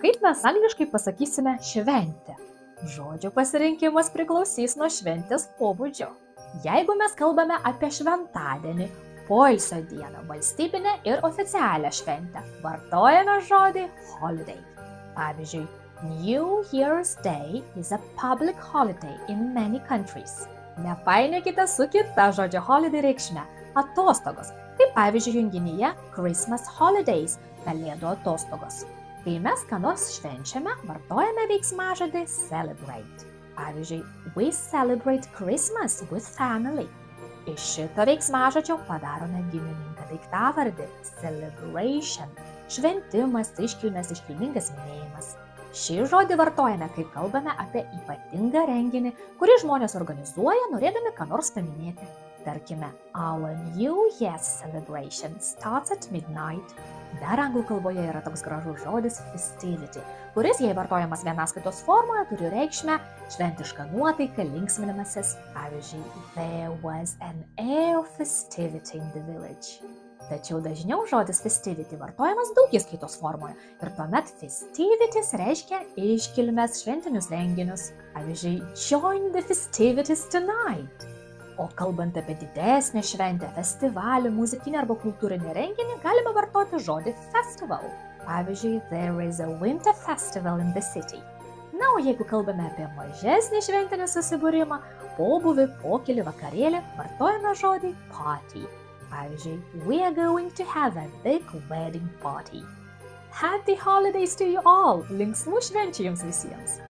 Kaip mes angliškai pasakysime šventę? Žodžio pasirinkimas priklausys nuo šventės pobūdžio. Jeigu mes kalbame apie šventadienį, poilsio dieną, valstybinę ir oficialią šventę, vartojame žodį holiday. Pavyzdžiui, New Year's Day is a public holiday in many countries. Nepainiokite su kita žodžio holiday reikšme – atostogos, kaip pavyzdžiui junginyje Christmas holidays – kalėdų atostogos. Kai mes ką nors švenčiame, vartojame veiksmažodį celebrate. Pavyzdžiui, we celebrate Christmas with family. Iš šito veiksmažodžio padarome gimininką daiktavardį celebration, šventimas, iškilmės, iškilmingas minėjimas. Šį žodį vartojame, kai kalbame apie ypatingą renginį, kurį žmonės organizuoja, norėdami ką nors paminėti. Tarkime, our New Year's celebration starts at midnight. Dar anglų kalboje yra toks gražus žodis festivity, kuris, jei vartojamas vienaskaitos formoje, turi reikšmę šventiška nuotaika, linksminimasis. Pavyzdžiui, there was an air of festivity in the village. Tačiau dažniau žodis festivity vartojamas daugiskaitos formoje ir tuomet festivities reiškia iškilmes, šventinius renginius. Pavyzdžiui, join the festivities tonight. O kalbant apie didesnę šventę, festivalį, muzikinį arba kultūrinį renginį, galime vartoti žodį festival. Pavyzdžiui, there is a winter festival in the city. Na, o jeigu kalbame apie mažesnį šventinį susibūrimą, pobūvį, pokylį, vakarėlį, vartojame žodį party. Pavyzdžiui, we are going to have a big wedding party. Happy holidays to you all! Linksmų švenčių jums visiems!